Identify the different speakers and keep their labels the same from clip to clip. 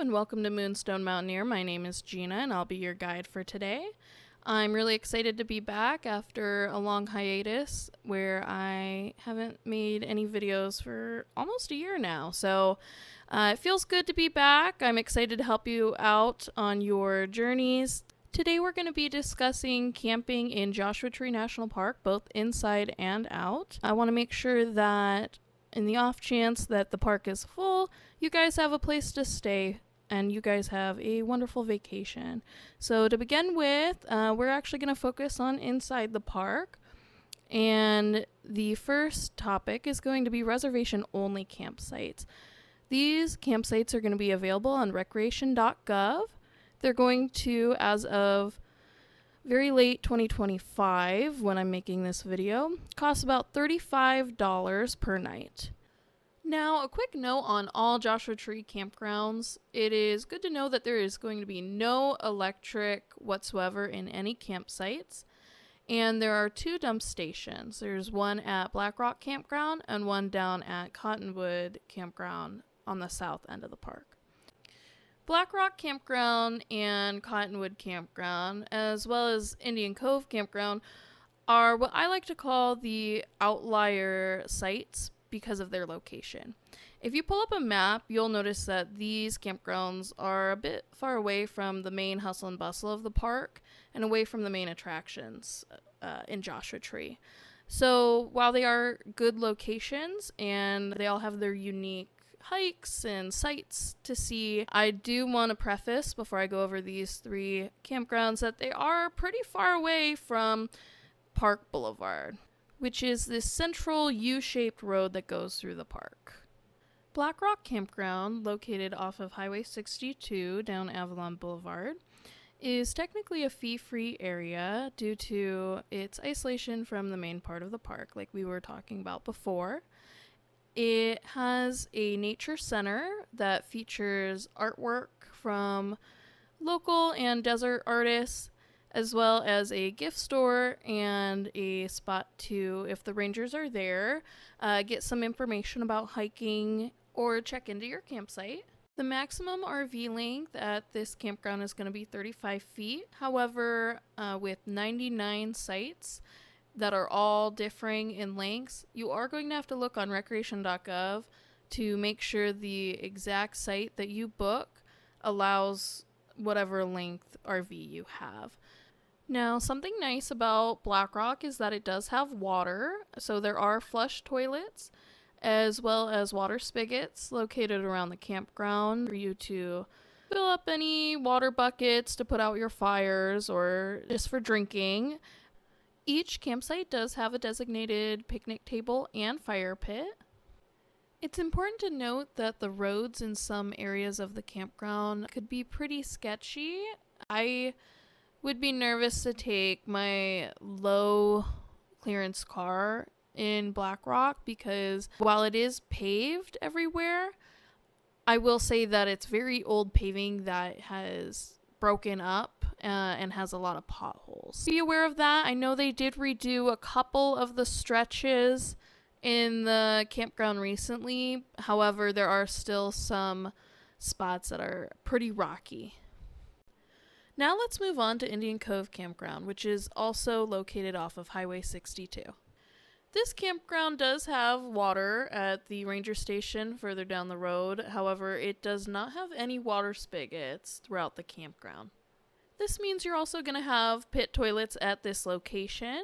Speaker 1: and welcome to Moonstone Mountaineer. My name is Gina, and I'll be your guide for today. I'm really excited to be back after a long hiatus where I haven't made any videos for almost a year now. So it feels good to be back. I'm excited to help you out on your journeys. Today we're going to be discussing camping in Joshua Tree National Park, both inside and out. I want to make sure that in the off chance that the park is full, you guys have a place to stay and you guys have a wonderful vacation. So to begin with, we're actually going to focus on inside the park. And the first topic is going to be reservation-only campsites. These campsites are going to be available on recreation.gov. They're going to, as of very late 2025, when I'm making this video, cost about $35 per night. Now, a quick note on all Joshua Tree campgrounds. It is good to know that there is going to be no electric whatsoever in any campsites. And there are 2 dump stations. There's one at Black Rock Campground and one down at Cottonwood Campground on the south end of the park. Black Rock Campground and Cottonwood Campground, as well as Indian Cove Campground, are what I like to call the outlier sites because of their location. If you pull up a map, you'll notice that these campgrounds are a bit far away from the main hustle and bustle of the park and away from the main attractions in Joshua Tree. So while they are good locations and they all have their unique hikes and sights to see, I do want to preface before I go over these 3 campgrounds that they are pretty far away from Park Boulevard, which is this central U-shaped road that goes through the park. Black Rock Campground, located off of Highway 62 down Avalon Boulevard, is technically a fee-free area due to its isolation from the main part of the park, like we were talking about before. It has a nature center that features artwork from local and desert artists, as well as a gift store and a spot to, if the rangers are there, get some information about hiking or check into your campsite. The maximum RV length at this campground is going to be 35 feet. However, with 99 sites that are all differing in lengths, you are going to have to look on recreation.gov to make sure the exact site that you book allows whatever length RV you have. Now, something nice about Black Rock is that it does have water, so there are flush toilets as well as water spigots located around the campground for you to fill up any water buckets to put out your fires or just for drinking. Each campsite does have a designated picnic table and fire pit. It's important to note that the roads in some areas of the campground could be pretty sketchy. I would be nervous to take my low clearance car in Black Rock because while it is paved everywhere, I will say that it's very old paving that has broken up and has a lot of potholes. Be aware of that. I know they did redo a couple of the stretches in the campground recently. However, there are still some spots that are pretty rocky. Now let's move on to Indian Cove Campground, which is also located off of Highway 62. This campground does have water at the ranger station further down the road. However, it does not have any water spigots throughout the campground. This means you're also going to have pit toilets at this location.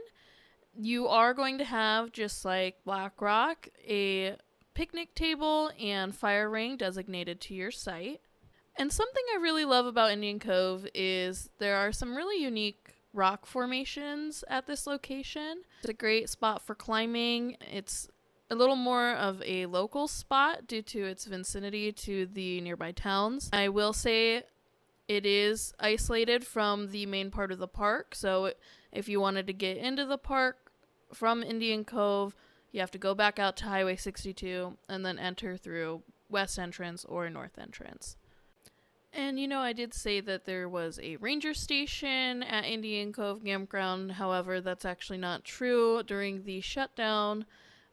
Speaker 1: You are going to have, just like Black Rock, a picnic table and fire ring designated to your site. And something I really love about Indian Cove is there are some really unique rock formations at this location. It's a great spot for climbing. It's a little more of a local spot due to its vicinity to the nearby towns. I will say it is isolated from the main part of the park, so if you wanted to get into the park from Indian Cove, you have to go back out to Highway 62 and then enter through West Entrance or North Entrance. And I did say that there was a ranger station at Indian Cove Campground. However, that's actually not true. During the shutdown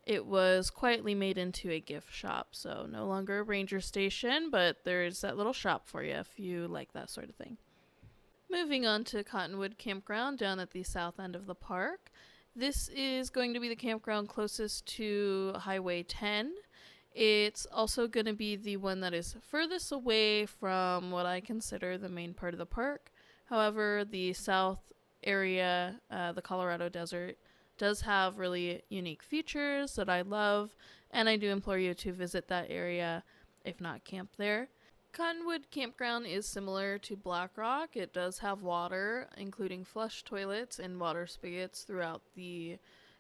Speaker 1: It was quietly made into a gift shop, so no longer a ranger station, but there's that little shop for you if you like that sort of thing. Moving on to Cottonwood Campground down at the south end of the park. This is going to be the campground closest to Highway 10. It's also going to be the one that is furthest away from what I consider the main part of the park. However, the south area, the Colorado Desert, does have really unique features that I love, and I do implore you to visit that area, if not camp there. Cottonwood Campground is similar to Black Rock. It does have water, including flush toilets and water spigots throughout the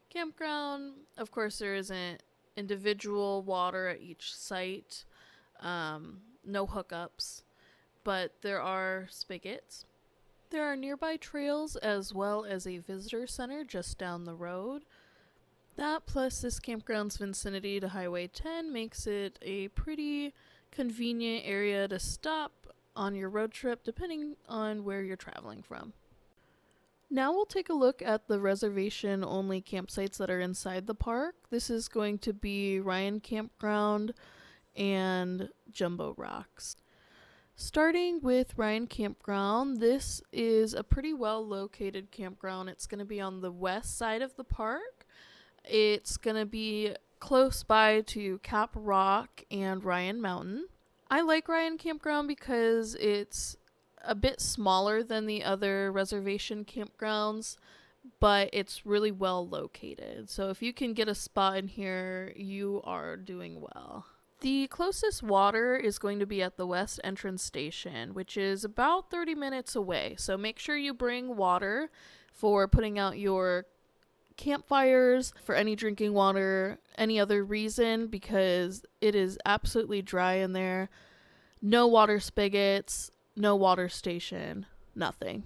Speaker 1: campground. Of course, there isn't individual water at each site, no hookups, but there are spigots. There are nearby trails as well as a visitor center just down the road. That plus this campground's vicinity to Highway 10 makes it a pretty convenient area to stop on your road trip depending on where you're traveling from. Now we'll take a look at the reservation-only campsites that are inside the park. This is going to be Ryan Campground and Jumbo Rocks. Starting with Ryan Campground, this is a pretty well located campground. It's going to be on the west side of the park. It's going to be close by to Cap Rock and Ryan Mountain. I like Ryan Campground because it's a bit smaller than the other reservation campgrounds, but it's really well located. So if you can get a spot in here, you are doing well. The closest water is going to be at the west entrance station, which is about 30 minutes away. So make sure you bring water for putting out your campfires, for any drinking water, any other reason, because it is absolutely dry in there. No water spigots, no water station, nothing.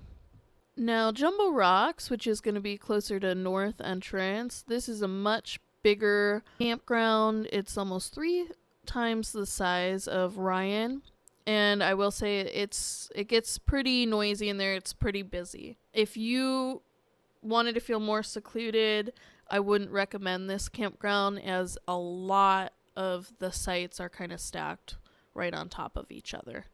Speaker 1: Now, Jumbo Rocks, which is going to be closer to north entrance, this is a much bigger campground. It's almost 3 times the size of Ryan, and I will say it gets pretty noisy in there. It's pretty busy. If you wanted to feel more secluded, I wouldn't recommend this campground, as a lot of the sites are kind of stacked right on top of each other.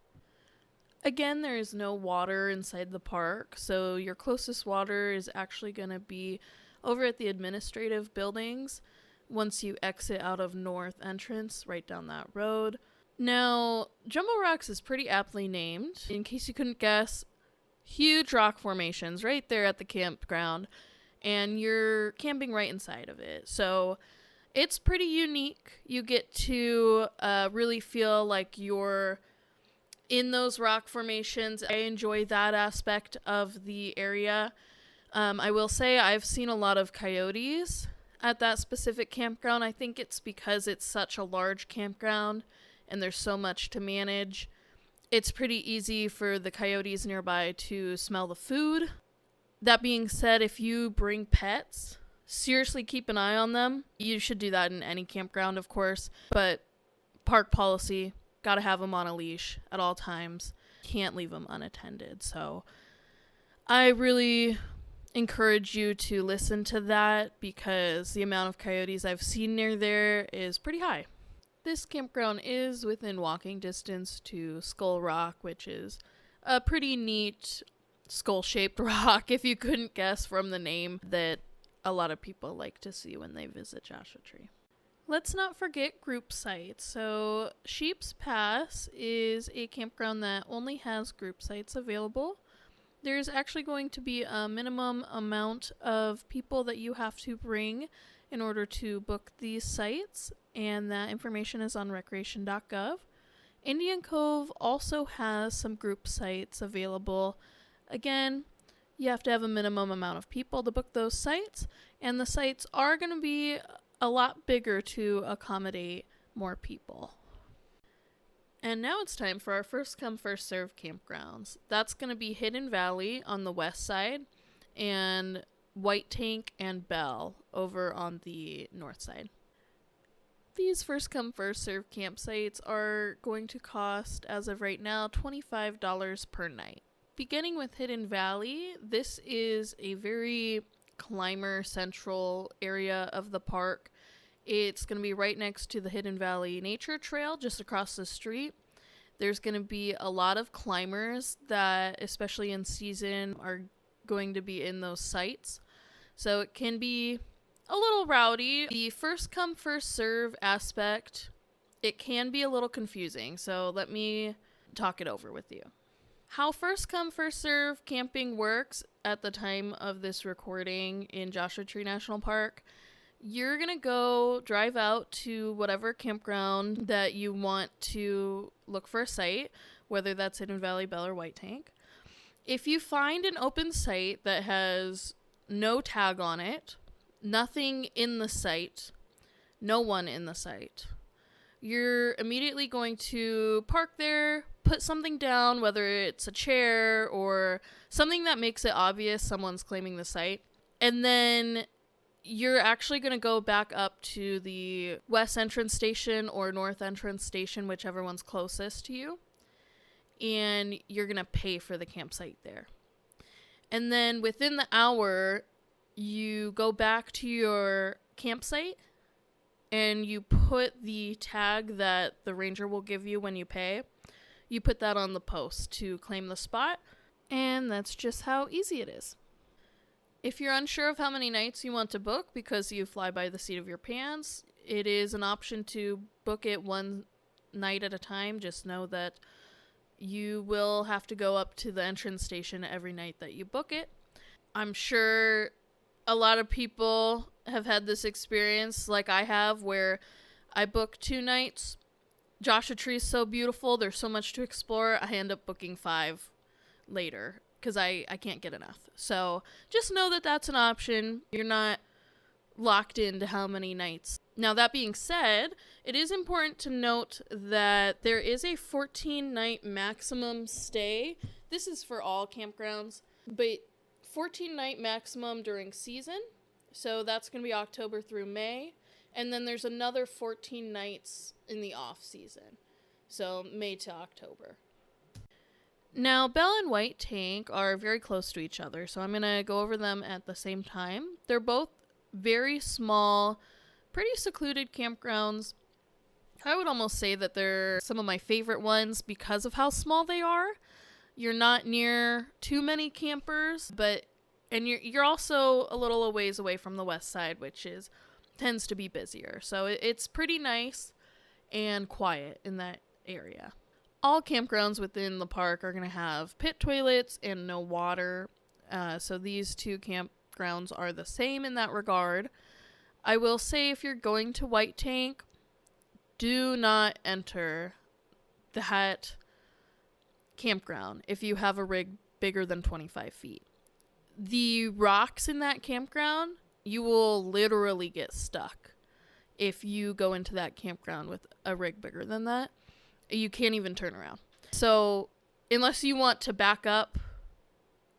Speaker 1: Again, there is no water inside the park, so your closest water is actually going to be over at the administrative buildings once you exit out of north entrance, right down that road. Now, Jumbo Rocks is pretty aptly named. In case you couldn't guess, huge rock formations right there at the campground, and you're camping right inside of it. So it's pretty unique. You get to really feel like you're in those rock formations. I enjoy that aspect of the area. I will say I've seen a lot of coyotes at that specific campground. I think it's because it's such a large campground and there's so much to manage. It's pretty easy for the coyotes nearby to smell the food. That being said, if you bring pets, seriously keep an eye on them. You should do that in any campground, of course, but park policy, gotta have them on a leash at all times. Can't leave them unattended. So I really encourage you to listen to that, because the amount of coyotes I've seen near there is pretty high. This campground is within walking distance to Skull Rock, which is a pretty neat skull-shaped rock, if you couldn't guess from the name, that a lot of people like to see when they visit Joshua Tree. Let's not forget group sites. So Sheep's Pass is a campground that only has group sites available. There's actually going to be a minimum amount of people that you have to bring in order to book these sites, and that information is on recreation.gov. Indian Cove also has some group sites available. Again, you have to have a minimum amount of people to book those sites, and the sites are going to be a lot bigger to accommodate more people. And now it's time for our first come, first serve campgrounds. That's going to be Hidden Valley on the west side, and White Tank and Belle over on the north side. These first come, first serve campsites are going to cost, as of right now, $25 per night. Beginning with Hidden Valley, this is a very climber central area of the park. It's going to be right next to the Hidden Valley Nature Trail, just across the street. There's going to be a lot of climbers that, especially in season, are going to be in those sites. So it can be a little rowdy. The first come, first serve aspect, it can be a little confusing. So let me talk it over with you. How first come, first serve camping works at the time of this recording in Joshua Tree National Park, you're going to go drive out to whatever campground that you want to look for a site, whether that's Hidden Valley, Belle, or White Tank. If you find an open site that has no tag on it, nothing in the site, no one in the site, you're immediately going to park there, put something down, whether it's a chair or something that makes it obvious someone's claiming the site. And then you're actually going to go back up to the west entrance station or north entrance station, whichever one's closest to you. And you're going to pay for the campsite there. And then within the hour, you go back to your campsite and you put the tag that the ranger will give you when you pay. You put that on the post to claim the spot, and that's just how easy it is. If you're unsure of how many nights you want to book because you fly by the seat of your pants, it is an option to book it one night at a time. Just know that you will have to go up to the entrance station every night that you book it. I'm sure a lot of people have had this experience like I have where I book 2 nights. Joshua Tree is so beautiful. There's so much to explore. I end up booking 5 later because I can't get enough. So just know that that's an option. You're not locked into how many nights. Now, that being said, it is important to note that there is a 14-night maximum stay. This is for all campgrounds, but 14-night maximum during season. So that's going to be October through May. And then there's another 14 nights in the off season. So May to October. Now, Belle and White Tank are very close to each other, so I'm going to go over them at the same time. They're both very small, pretty secluded campgrounds. I would almost say that they're some of my favorite ones because of how small they are. You're not near too many campers, and you're also a little ways away from the west side, which tends to be busier. So it's pretty nice and quiet in that area. All campgrounds within the park are going to have pit toilets and no water. So these 2 campgrounds are the same in that regard. I will say if you're going to White Tank, do not enter that campground if you have a rig bigger than 25 feet. The rocks in that campground, you will literally get stuck if you go into that campground with a rig bigger than that. You can't even turn around. So unless you want to back up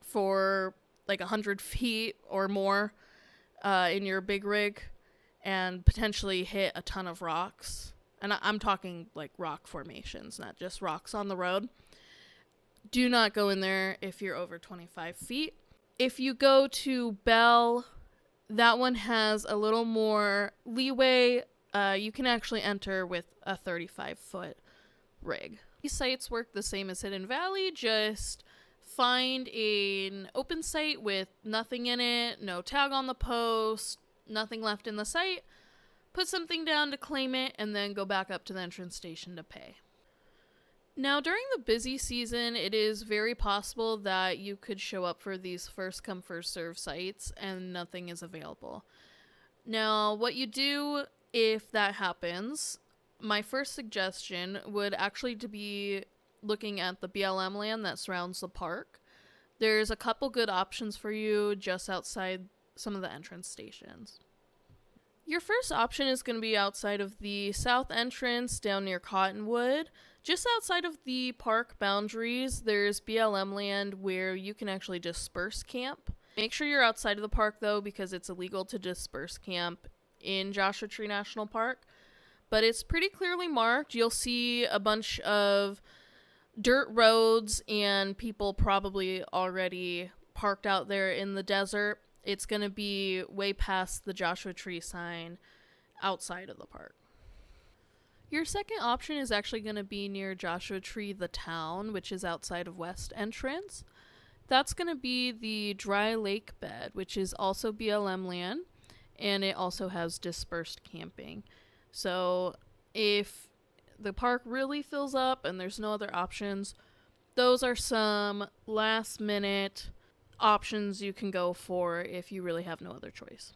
Speaker 1: for like 100 feet or more in your big rig and potentially hit a ton of rocks, and I'm talking like rock formations, not just rocks on the road, do not go in there if you're over 25 feet. If you go to Belle, that one has a little more leeway. You can actually enter with a 35-foot rig. These sites work the same as Hidden Valley, just find an open site with nothing in it, no tag on the post, nothing left in the site, put something down to claim it, and then go back up to the entrance station to pay. Now, during the busy season, it is very possible that you could show up for these first come, first serve sites and nothing is available. Now, what you do if that happens, my first suggestion would actually to be looking at the BLM land that surrounds the park. There's a couple good options for you just outside some of the entrance stations. Your first option is going to be outside of the south entrance down near Cottonwood. Just outside of the park boundaries, there's BLM land where you can actually disperse camp. Make sure you're outside of the park, though, because it's illegal to disperse camp in Joshua Tree National Park. But it's pretty clearly marked. You'll see a bunch of dirt roads and people probably already parked out there in the desert. It's going to be way past the Joshua Tree sign outside of the park. Your second option is actually going to be near Joshua Tree, the town, which is outside of West Entrance. That's going to be the dry lake bed, which is also BLM land, and it also has dispersed camping. So if the park really fills up and there's no other options, those are some last minute options you can go for if you really have no other choice.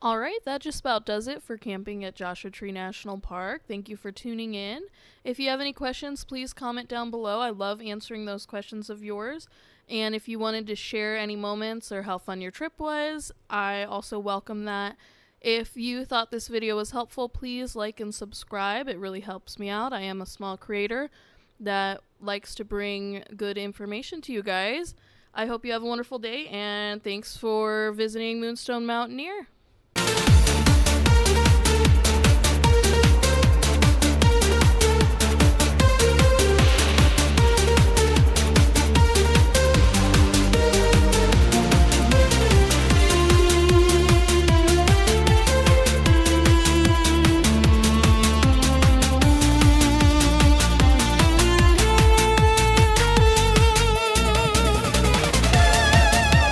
Speaker 1: Alright, that just about does it for camping at Joshua Tree National Park. Thank you for tuning in. If you have any questions, please comment down below. I love answering those questions of yours. And if you wanted to share any moments or how fun your trip was, I also welcome that. If you thought this video was helpful, please like and subscribe. It really helps me out. I am a small creator that likes to bring good information to you guys. I hope you have a wonderful day, and thanks for visiting Moonstone Mountaineer.